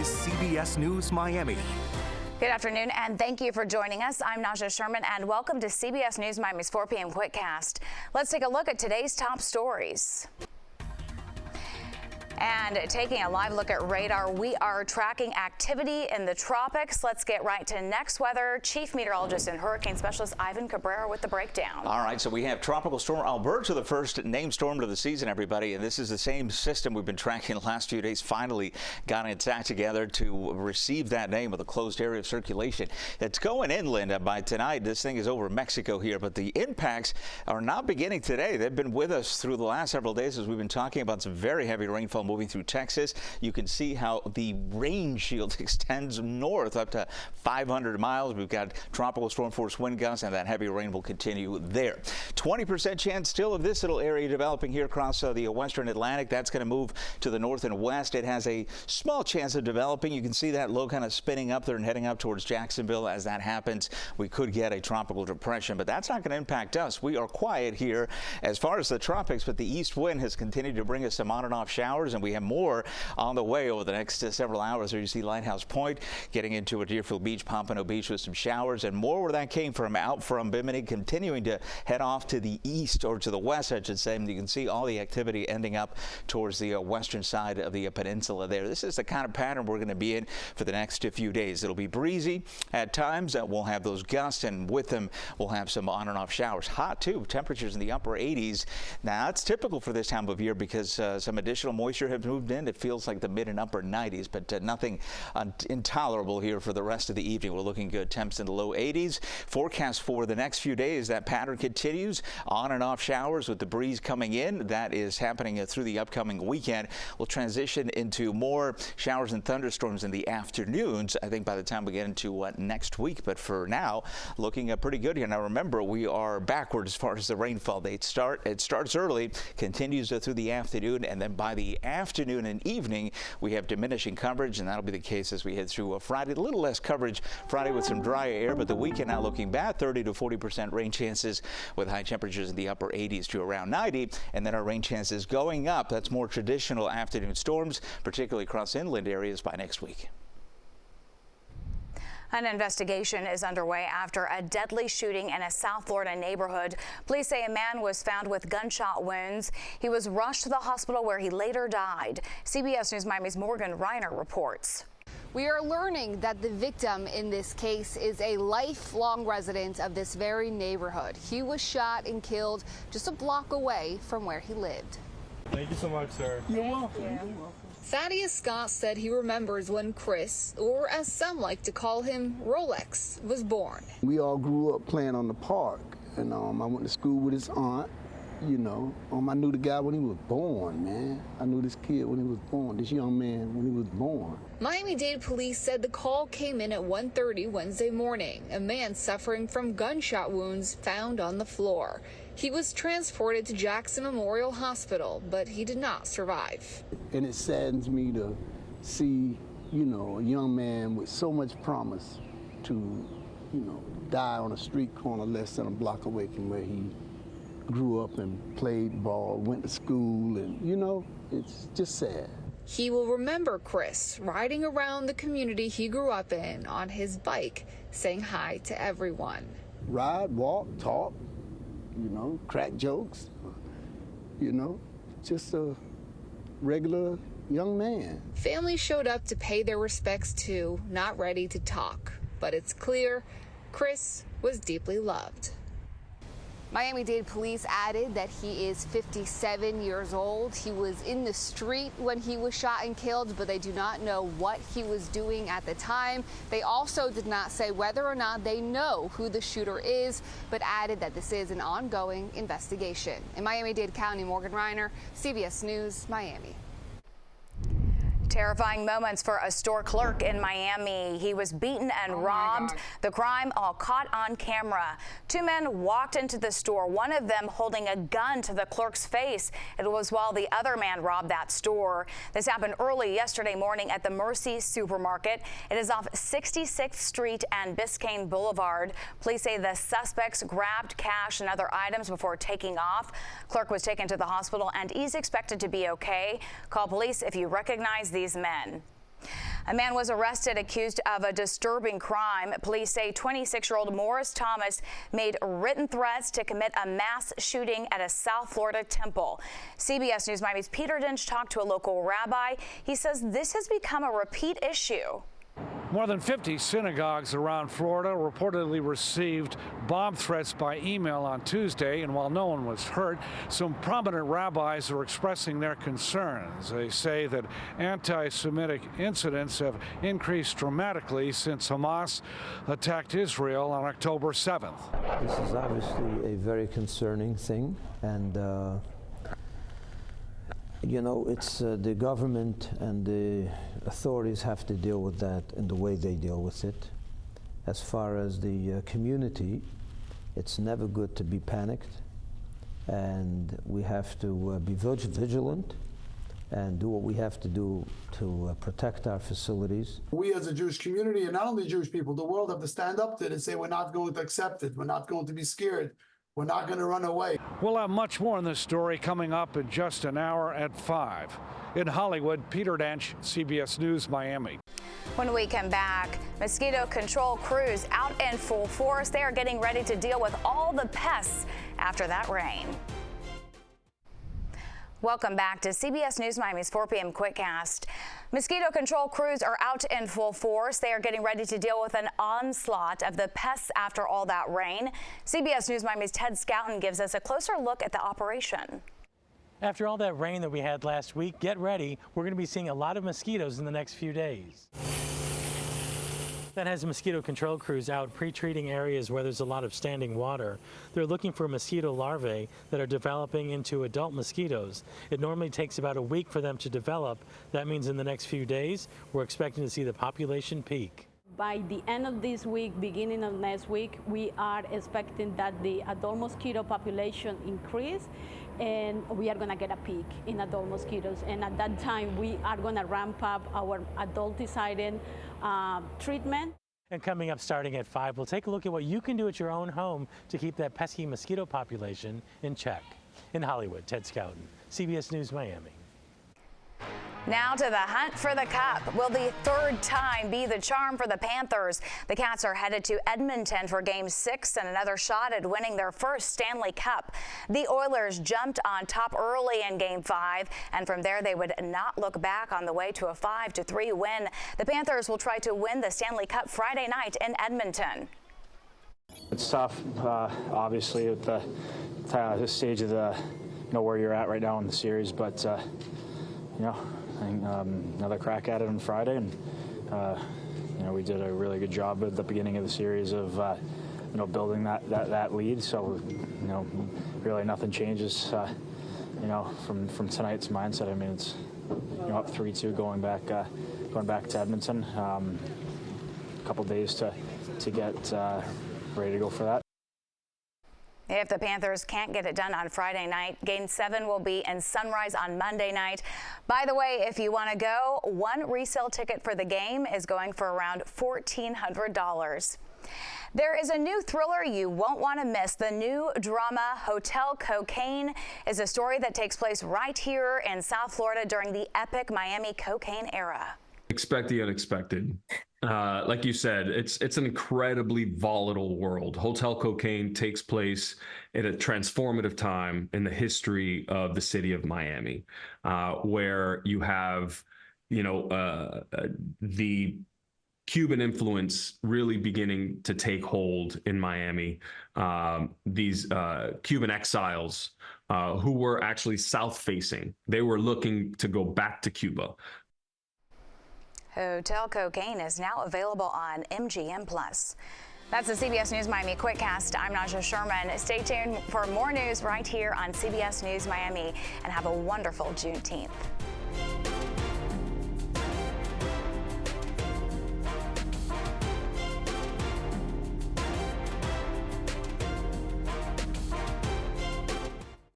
is CBS News Miami. Good afternoon, and thank you for joining us. I'm Naja Sherman, and welcome to CBS News Miami's 4 p.m. Quickcast. Let's take a look at today's top stories. And taking a live look at radar, we are tracking activity in the tropics. Let's get right to next weather. Chief Meteorologist and Hurricane Specialist Ivan Cabrera with the breakdown. All right, so we have Tropical Storm Alberta, the first named storm of the season, everybody. And this is the same system we've been tracking the last few days. Finally got its act together to receive that name with a closed area of circulation. It's going inland by tonight. This thing is over Mexico here, but the impacts are not beginning today. They've been with us through the last several days as we've been talking about some very heavy rainfall moving through Texas. You can see how the rain shield extends north up to 500 miles. We've got tropical storm force wind gusts, and that heavy rain will continue there. 20% chance still of this little area developing here across the western Atlantic. That's going to move to the north and west. It has a small chance of developing. You can see that low kind of spinning up there and heading up towards Jacksonville. As that happens, we could get a tropical depression, but that's not going to impact us. We are quiet here as far as the tropics, but the east wind has continued to bring us some on and off showers, and we have more on the way over the next several hours. There you see Lighthouse Point getting into a Deerfield Beach, Pompano Beach with some showers, and more where that came from out from Bimini, continuing to head off to the east, or to the west, I should say. And you can see all the activity ending up towards the western side of the peninsula there. This is the kind of pattern we're going to be in for the next few days. It'll be breezy at times. We'll have those gusts, and with them we'll have some on and off showers. Hot too, temperatures in the upper 80s. Now that's typical for this time of year because some additional moisture has moved in. It feels like the mid and upper 90s, but nothing intolerable here for the rest of the evening. We're looking good. Temps in the low 80s. Forecast for the next few days, that pattern continues. On and off showers with the breeze coming in. That is happening through the upcoming weekend. We'll transition into more showers and thunderstorms in the afternoons, I think, by the time we get into next week. But for now, looking pretty good here. Now remember, we are backward as far as the rainfall dates start. It starts early, continues through the afternoon, and then by the afternoon and evening, we have diminishing coverage, and that'll be the case as we head through Friday. A little less coverage Friday with some drier air, but the weekend not looking bad. 30 to 40% rain chances with high temperatures in the upper 80s to around 90, and then our rain chances going up. That's more traditional afternoon storms, particularly across inland areas by next week. An investigation is underway after a deadly shooting in a South Florida neighborhood. Police say a man was found with gunshot wounds. He was rushed to the hospital where he later died. CBS News Miami's Morgan Reiner reports. We are learning that the victim in this case is a lifelong resident of this very neighborhood. He was shot and killed just a block away from where he lived. Thank you so much, sir. You're welcome. You're welcome. Thaddeus Scott said he remembers when Chris, or as some like to call him, Rolex, was born. We all grew up playing on the park, and I went to school with his aunt. You know, I knew the guy when he was born, man. I knew this kid when he was born, this young man when he was born. Miami-Dade police said the call came in at 1:30 Wednesday morning. A man suffering from gunshot wounds found on the floor. He was transported to Jackson Memorial Hospital, but he did not survive. And it saddens me to see, you know, a young man with so much promise to, you know, die on a street corner less than a block away from where he grew up and played ball, went to school, and, you know, it's just sad. He will remember Chris riding around the community he grew up in on his bike, saying hi to everyone. Ride, walk, talk, you know, crack jokes, you know, just a regular young man. Family showed up to pay their respects too, not ready to talk. But it's clear Chris was deeply loved. Miami-Dade police added that he is 57 years old. He was in the street when he was shot and killed, but they do not know what he was doing at the time. They also did not say whether or not they know who the shooter is, but added that this is an ongoing investigation. In Miami-Dade County, Morgan Reiner, CBS News, Miami. Terrifying moments for a store clerk in Miami. He was beaten and robbed. The crime all caught on camera. Two men walked into the store, one of them holding a gun to the clerk's face. It was while the other man robbed that store. This happened early yesterday morning at the Mercy supermarket. It is off 66th Street and Biscayne Boulevard. Police say the suspects grabbed cash and other items before taking off. Clerk was taken to the hospital and is expected to be okay. Call police if you recognize these men. A man was arrested accused of a disturbing crime. Police say 26-year-old Morris Thomas made written threats to commit a mass shooting at a South Florida temple. CBS News Miami's Peter Dinch talked to a local rabbi. He says this has become a repeat issue. More than 50 synagogues around Florida reportedly received bomb threats by email on Tuesday, and while no one was hurt, some prominent rabbis are expressing their concerns. They say that anti-Semitic incidents have increased dramatically since Hamas attacked Israel on October 7th. This is obviously a very concerning thing, and you know, it's the government and the authorities have to deal with that in the way they deal with it. As far as the community, it's never good to be panicked, and we have to be vigilant and do what we have to do to protect our facilities. We as a Jewish community, and not only Jewish people, the world have to stand up to it and say we're not going to accept it, we're not going to be scared. We're not going to run away. We'll have much more on this story coming up in just an hour at 5. In Hollywood, Peter Dinch, CBS News, Miami. When we come back, mosquito control crews out in full force. They are getting ready to deal with all the pests after that rain. Welcome back to CBS News Miami's 4 p.m. Quickcast. Mosquito control crews are out in full force. They are getting ready to deal with an onslaught of the pests after all that rain. CBS News Miami's Ted Scouten gives us a closer look at the operation. After all that rain that we had last week, get ready. We're going to be seeing a lot of mosquitoes in the next few days. That has mosquito control crews out pre-treating areas where there's a lot of standing water. They're looking for mosquito larvae that are developing into adult mosquitoes. It normally takes about a week for them to develop. That means in the next few days, we're expecting to see the population peak. By the end of this week, beginning of next week, we are expecting that the adult mosquito population increase, and we are going to get a peak in adult mosquitoes. And at that time, we are going to ramp up our adulticide treatment. And coming up starting at 5, we'll take a look at what you can do at your own home to keep that pesky mosquito population in check. In Hollywood, Ted Scouten, CBS News Miami. Now to the hunt for the cup. Will the third time be the charm for the Panthers? The Cats are headed to Edmonton for Game 6 and another shot at winning their first Stanley Cup. The Oilers jumped on top early in Game 5, and from there they would not look back on the way to a 5-3 win. The Panthers will try to win the Stanley Cup Friday night in Edmonton. It's tough, obviously, at this stage of the, where you're at right now in the series, but I think another crack at it on Friday, and we did a really good job at the beginning of the series of building that lead. So really nothing changes from tonight's mindset. I mean, it's up 3-2 going back to Edmonton. A couple days to get ready to go for that. If the Panthers can't get it done on Friday night, Game 7 will be in Sunrise on Monday night. By the way, if you want to go, one resale ticket for the game is going for around $1,400. There is a new thriller you won't want to miss. The new drama Hotel Cocaine is a story that takes place right here in South Florida during the epic Miami cocaine era. Expect the unexpected. Like you said, it's an incredibly volatile world. Hotel Cocaine takes place at a transformative time in the history of the city of Miami, where you have, the Cuban influence really beginning to take hold in Miami. These Cuban exiles who were actually south-facing, they were looking to go back to Cuba. Hotel Cocaine is now available on MGM+. That's the CBS News Miami Quickcast. I'm Naja Sherman. Stay tuned for more news right here on CBS News Miami, and have a wonderful Juneteenth.